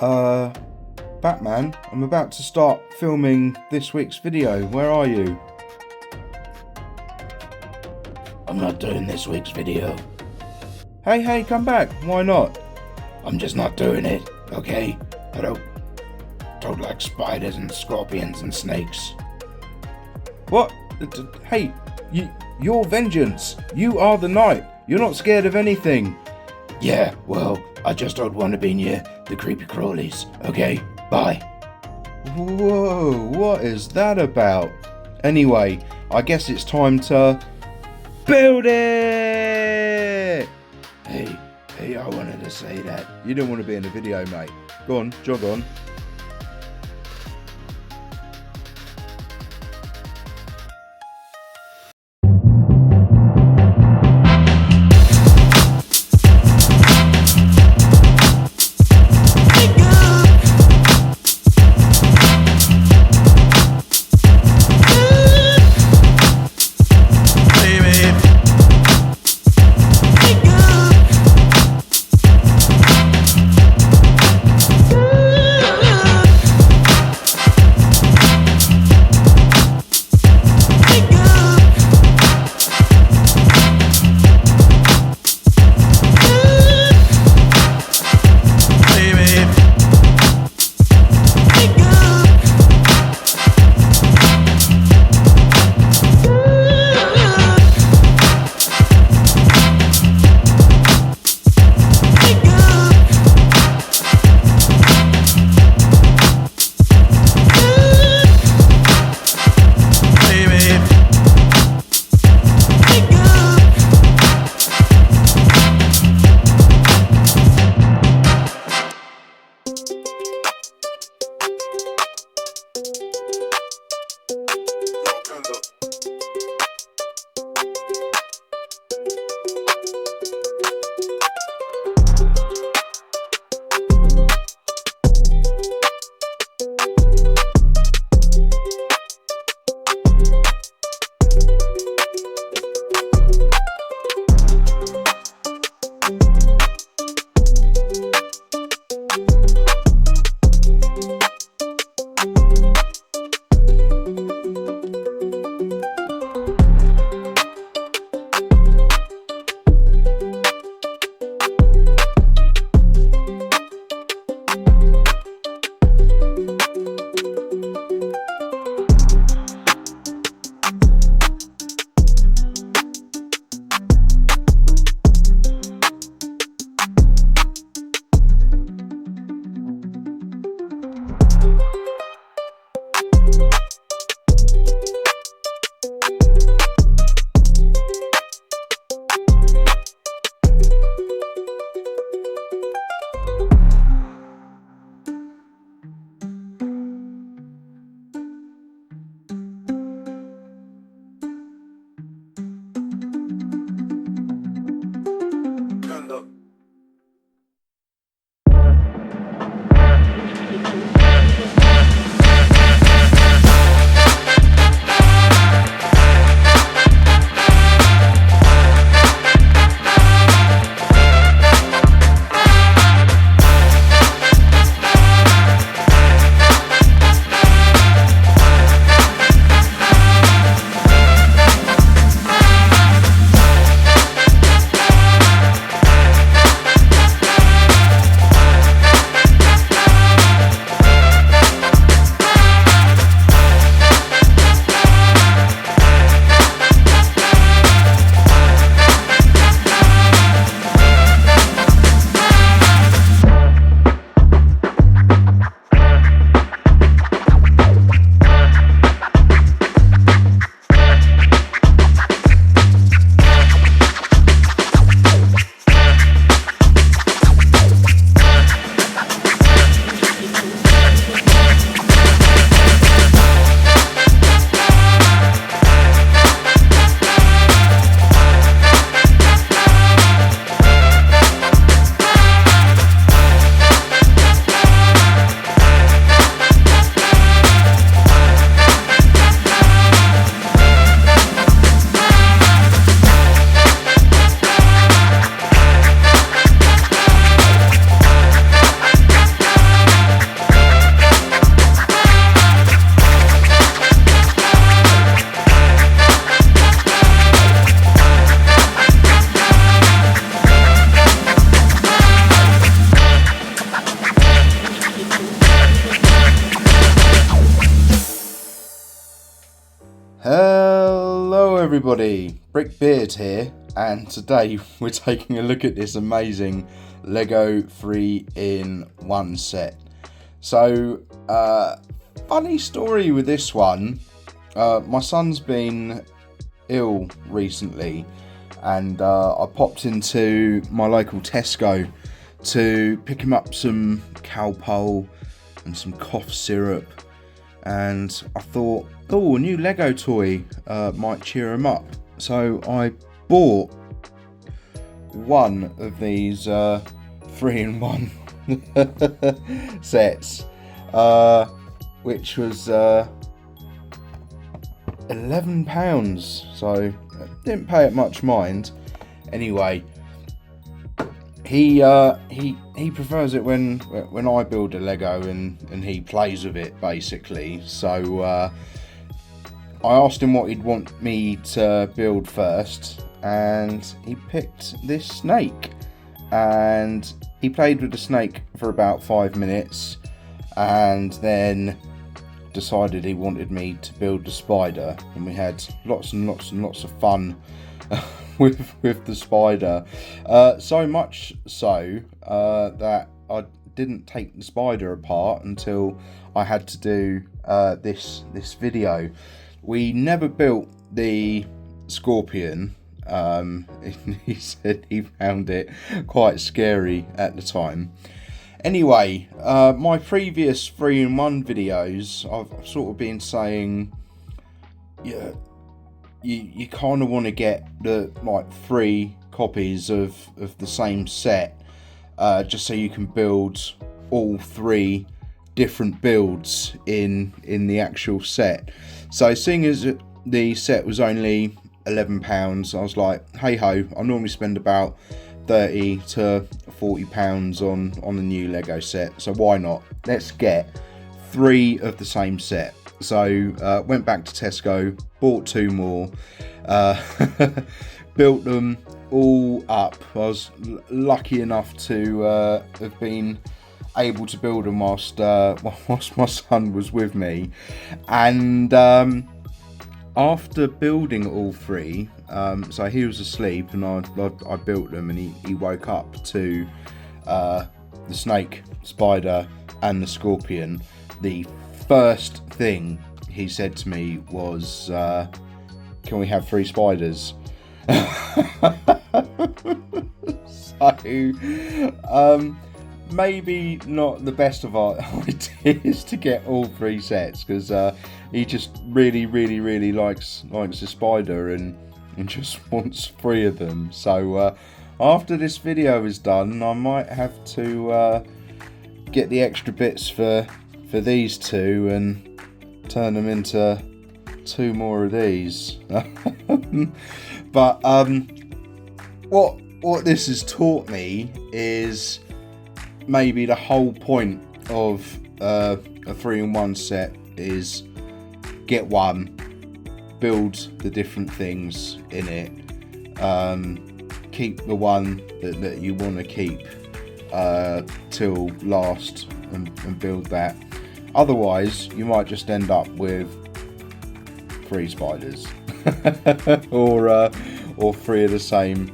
Uh, Batman, I'm about to start filming this week's video. Where are you? I'm not doing this week's video. Hey, come back. Why not? I'm just not doing it, okay? I don't like spiders and scorpions and snakes. What? Hey, you're vengeance. You are the knight. You're not scared of anything. Yeah, well, I just don't want to be near the creepy crawlies, okay? Bye. Whoa, what is that about? Anyway, I guess it's time to build it! Hey, I wanted to say that. You don't want to be in a video, mate. Go on, jog on. everybody, Brickbeard here, and today we're taking a look at this amazing Lego 3-in-1 set. So, funny story with this one, my son's been ill recently, and I popped into my local Tesco to pick him up some Calpol and some cough syrup, and I thought, oh, a new Lego toy might cheer him up. So I bought one of these 3-in-1 sets, which was £11, so didn't pay it much mind. Anyway, he prefers it when I build a Lego and he plays with it, basically. So I asked him what he'd want me to build first, and he picked this snake, and he played with the snake for about 5 minutes, and then decided he wanted me to build the spider, and we had lots and lots of fun with the spider, so much so that I didn't take the spider apart until I had to do this video. We never built the scorpion. He said he found it quite scary at the time. Anyway, my previous 3-in-1 videos, I've sort of been saying, yeah, you kind of want to get the 3 copies of the same set, just so you can build all 3 different builds in the actual set. So seeing as the set was only £11, I was like, hey ho, I normally spend about £30 to £40 on a new Lego set, so why not? Let's get 3 of the same set. So went back to Tesco, bought 2 more, built them all up. I was lucky enough to have been able to build them whilst my son was with me, and after building all 3, so he was asleep and I built them, and he woke up to the snake, spider and the scorpion. The first thing he said to me was, can we have 3 spiders? So maybe not the best of our ideas to get all 3 sets, because he just really likes the spider and just wants 3 of them. So after this video is done, I might have to get the extra bits for these 2 and turn them into 2 more of these. But what this has taught me is maybe the whole point of a 3-in-1 set is get one, build the different things in it, keep the one that you want to keep till last and build that. Otherwise you might just end up with 3 spiders or 3 of the same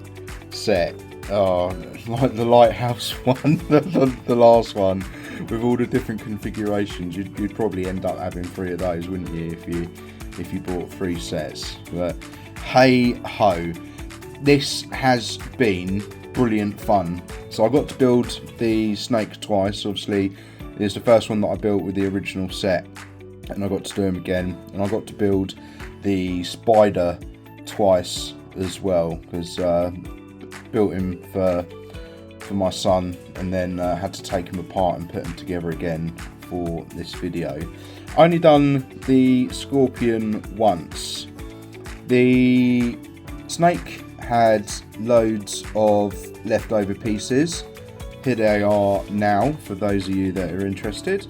set. Oh, like the lighthouse one, the last one, with all the different configurations, you'd probably end up having 3 of those, wouldn't you, if you bought 3 sets. But hey ho, this has been brilliant fun. So I got to build the snake twice. Obviously it's the first one that I built with the original set, and I got to do him again, and I got to build the spider twice as well, because built him for my son, and then had to take him apart and put them together again for this video. I only done the scorpion once. The snake had loads of leftover pieces. Here they are now for those of you that are interested.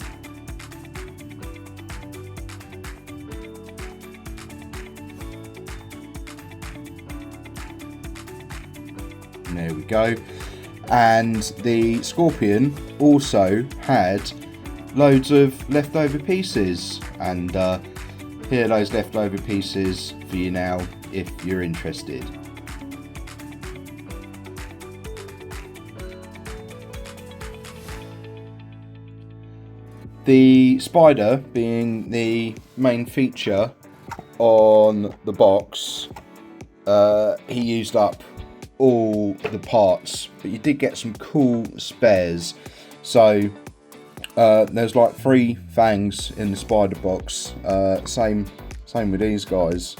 And there we go. And the scorpion also had loads of leftover pieces, and here are those leftover pieces for you now if you're interested. The spider being the main feature on the box, he used up all the parts, but you did get some cool spares. So there's like 3 fangs in the spider box, same with these guys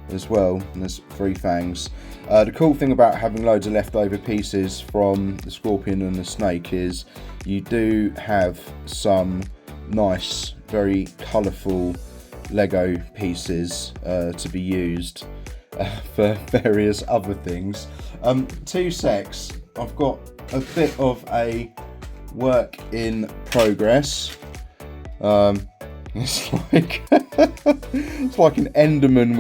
as well, and there's 3 fangs. The cool thing about having loads of leftover pieces from the scorpion and the snake is you do have some nice, very colourful Lego pieces to be used for various other things. 2 secs, I've got a bit of a work in progress. It's like it's like an Enderman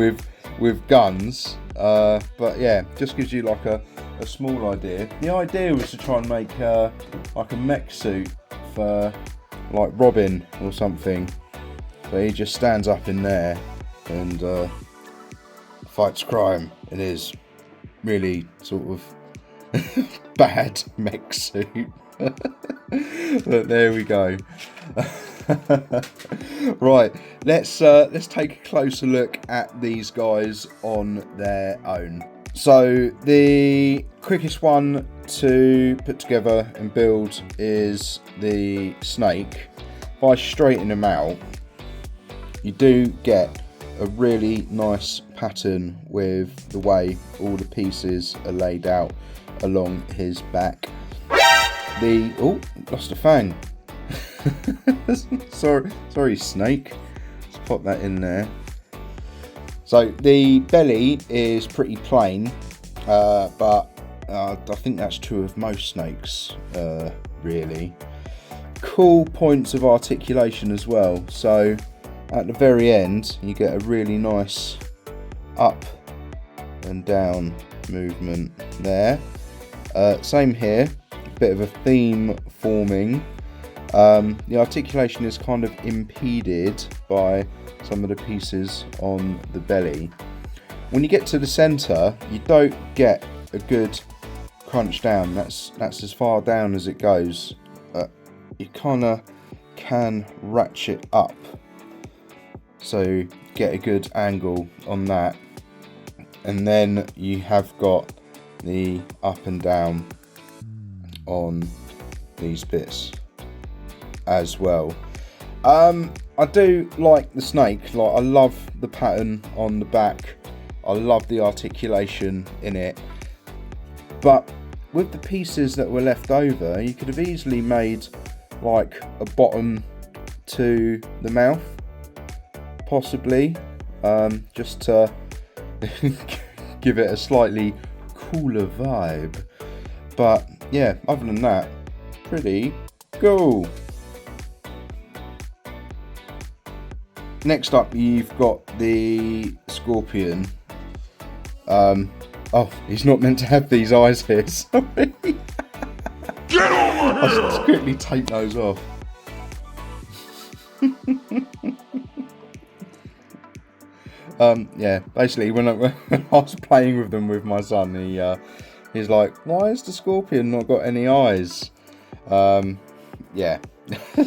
with guns, but yeah, just gives you like a small idea. The idea was to try and make like a mech suit for like Robin or something, so he just stands up in there and fights crime in his really sort of bad mech suit. But there we go. Right, let's take a closer look at these guys on their own. So the quickest one to put together and build is the snake. If I straighten him out, you do get a really nice pattern with the way all the pieces are laid out along his back. Oh, lost a fang. sorry snake. Let's pop that in there. So the belly is pretty plain, but I think that's true of most snakes, really. Cool points of articulation as well. So at the very end, you get a really nice up and down movement there. Same here, a bit of a theme forming. The articulation is kind of impeded by some of the pieces on the belly. When you get to the centre, you don't get a good crunch down. That's as far down as it goes. You kind of can ratchet up, so get a good angle on that, and then you have got the up and down on these bits as well. I do like the snake. Like, I love the pattern on the back. I love the articulation in it. But with the pieces that were left over, you could have easily made like a bottom to the mouth, possibly, just to give it a slightly cooler vibe. But yeah, other than that, pretty cool. Next up, you've got the scorpion. Oh, he's not meant to have these eyes here, sorry. Get over here! I'll just quickly take those off. Yeah, basically when I was playing with them with my son, he's like, why has the scorpion not got any eyes? Yeah,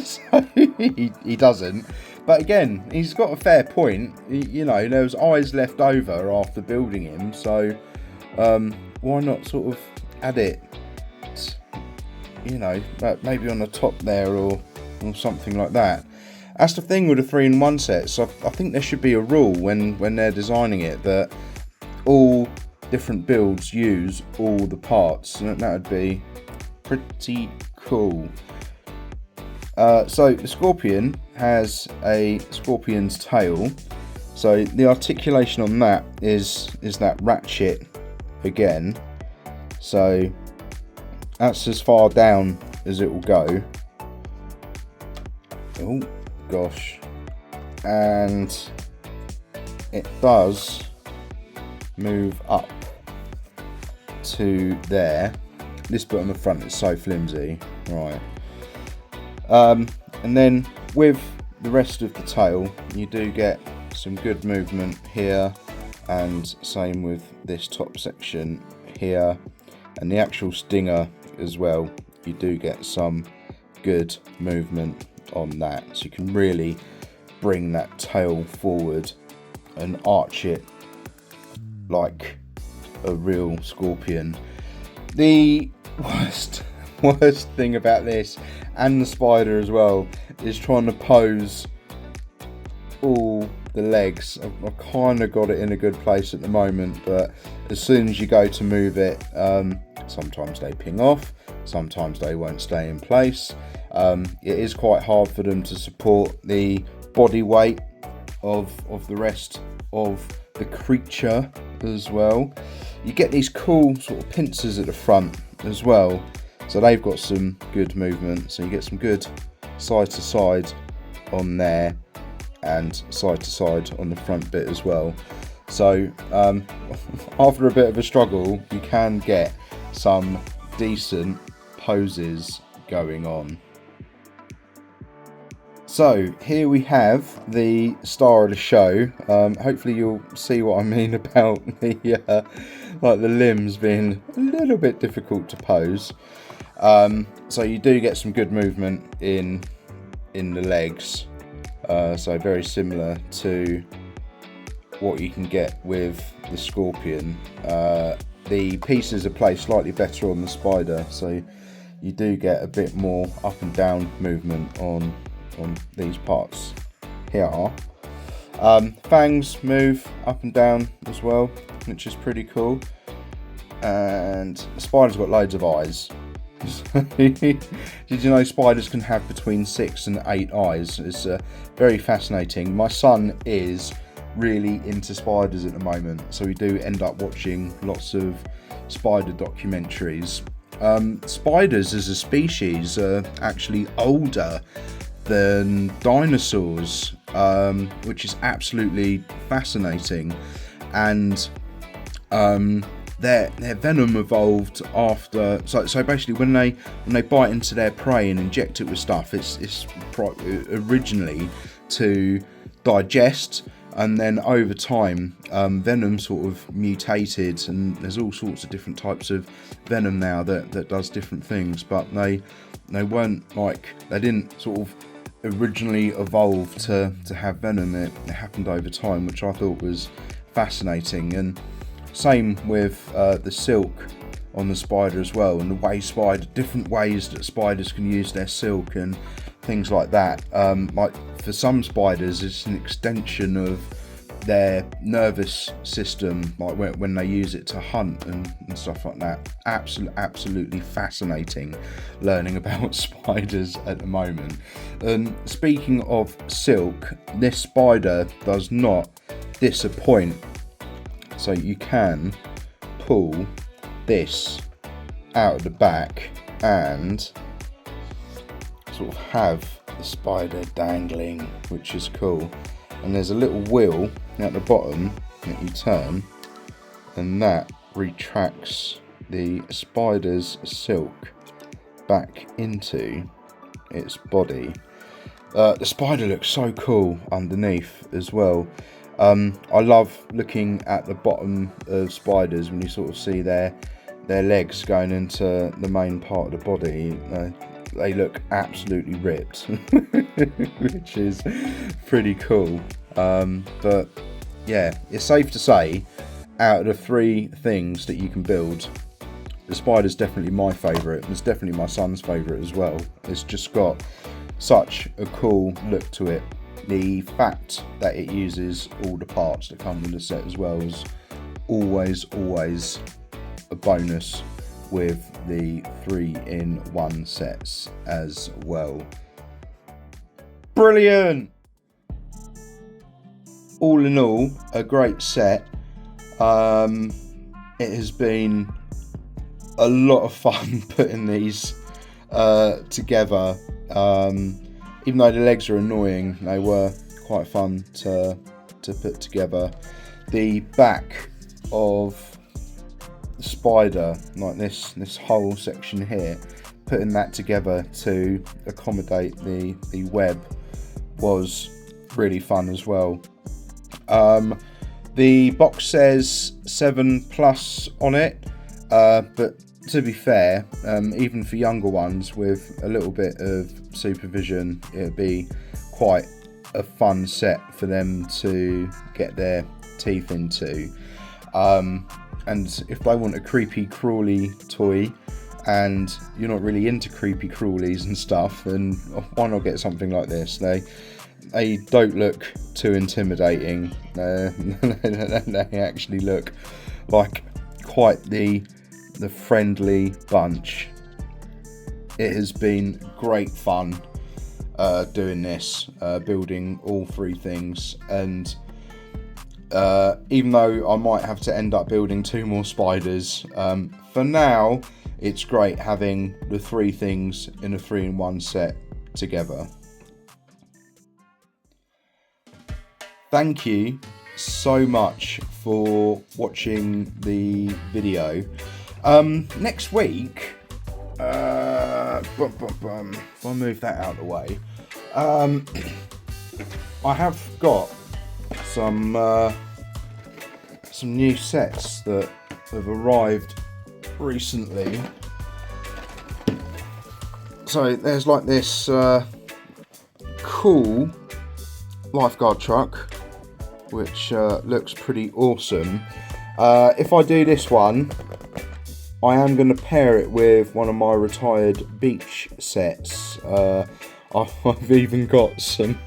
so he doesn't. But again, he's got a fair point. You know, there was eyes left over after building him, so why not sort of add it, you know, maybe on the top there or something like that. That's the thing with the 3-in-1 sets. I think there should be a rule when they're designing it that all different builds use all the parts, and that would be pretty cool. So the scorpion has a scorpion's tail, so the articulation on that is that ratchet again, so that's as far down as it will go. Oh gosh, and it does move up to there. This bit on the front is so flimsy, right? And then with the rest of the tail, you do get some good movement here and same with this top section here, and the actual stinger as well. You do get some good movement on that, so you can really bring that tail forward and arch it like a real scorpion. The worst thing about this, and the spider as well, is trying to pose all the legs. I've kind of got it in a good place at the moment, but as soon as you go to move it, sometimes they ping off, sometimes they won't stay in place. It is quite hard for them to support the body weight of the rest of the creature as well. You get these cool sort of pincers at the front as well, so they've got some good movement, so you get some good side to side on there and side to side on the front bit as well. So after a bit of a struggle, you can get some decent poses going on. So here we have the star of the show. Hopefully you'll see what I mean about the like the limbs being a little bit difficult to pose. So you do get some good movement in the legs. So very similar to what you can get with the scorpion. The pieces are placed slightly better on the spider, so you do get a bit more up and down movement on these parts here. Fangs move up and down as well, which is pretty cool. And the spider's got loads of eyes. Did you know spiders can have between 6 and 8 eyes? It's very fascinating. My son is really into spiders at the moment, so we do end up watching lots of spider documentaries. Spiders as a species are actually older than dinosaurs, which is absolutely fascinating. And their venom evolved after. So basically, when they bite into their prey and inject it with stuff, it's originally to digest, and then over time, venom sort of mutated, and there's all sorts of different types of venom now that does different things. But they weren't like, they didn't sort of originally evolve to have venom. It happened over time, which I thought was fascinating. And same with the silk on the spider as well, and the way different ways that spiders can use their silk and things like that. Like for some spiders, it's an extension of their nervous system, like when they use it to hunt and stuff like that. Absolutely fascinating learning about spiders at the moment. And speaking of silk, this spider does not disappoint. So you can pull this out of the back and sort of have the spider dangling, which is cool. And there's a little wheel at the bottom that you turn, and that retracts the spider's silk back into its body. The spider looks so cool underneath as well. I love looking at the bottom of spiders when you sort of see their legs going into the main part of the body. They look absolutely ripped, which is pretty cool. But yeah, it's safe to say, out of the 3 things that you can build, the spider's definitely my favourite, and it's definitely my son's favourite as well. It's just got such a cool look to it. The fact that it uses all the parts that come with the set as well is always a bonus with the 3-in-1 sets as well. Brilliant! All in all, a great set. It has been a lot of fun putting these together. Even though the legs are annoying, they were quite fun to put together. The back of the spider, like this whole section here, putting that together to accommodate the web was really fun as well. The box says 7+ on it, but to be fair, even for younger ones with a little bit of supervision, it'd be quite a fun set for them to get their teeth into. And if they want a creepy crawly toy and you're not really into creepy crawlies and stuff, then why not get something like this? They don't look too intimidating. They actually look like quite the friendly bunch. It has been great fun doing this, building all three things, and even though I might have to end up building 2 more spiders, for now it's great having the 3 things in a 3-in-1 set together. Thank you so much for watching the video. Next week, if I move that out of the way, I have got some new sets that have arrived recently. So there's like this cool lifeguard truck, which looks pretty awesome. If I do this one, I am going to pair it with one of my retired beach sets. I've even got some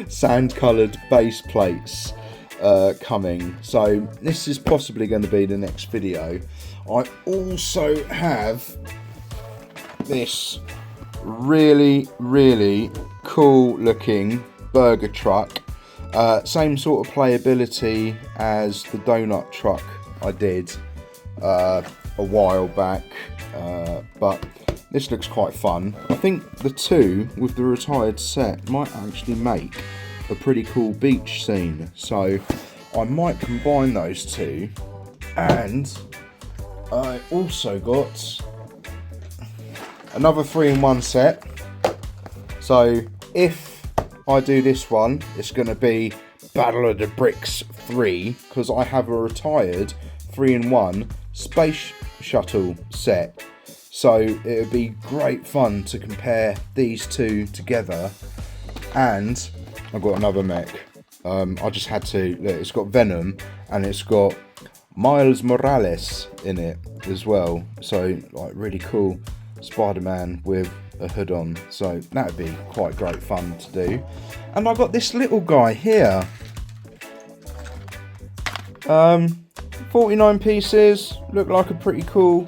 sand coloured base plates coming, so this is possibly going to be the next video. I also have this really cool looking burger truck, same sort of playability as the donut truck I did a while back, but this looks quite fun. I think the two with the retired set might actually make a pretty cool beach scene, so I might combine those two. And I also got another 3-in-1 set, so if I do this one, it's going to be Battle of the Bricks 3, because I have a retired 3-in-1 space shuttle set, so it would be great fun to compare these two together. And I've got another mech. I just had to, look, it's got Venom and it's got Miles Morales in it as well, so like really cool Spider-Man with a hood on, so that would be quite great fun to do. And I've got this little guy here, 49 pieces, look like a pretty cool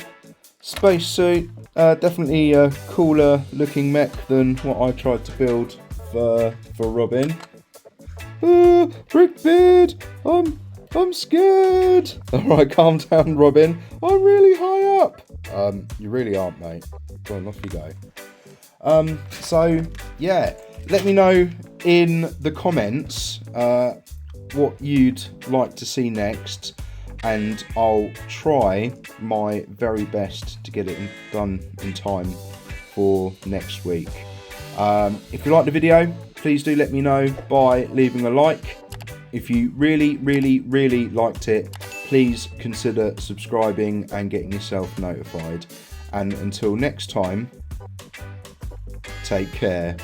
space suit. Definitely a cooler looking mech than what I tried to build for Robin. Brickbeard, I'm scared. Alright, calm down, Robin. I'm really high up. You really aren't, mate. Go on, off you go. So yeah, let me know in the comments what you'd like to see next, and I'll try my very best to get it done in time for next week. If you like the video, please do let me know by leaving a like. If you really liked it, please consider subscribing and getting yourself notified. And until next time, take care.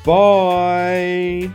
Bye.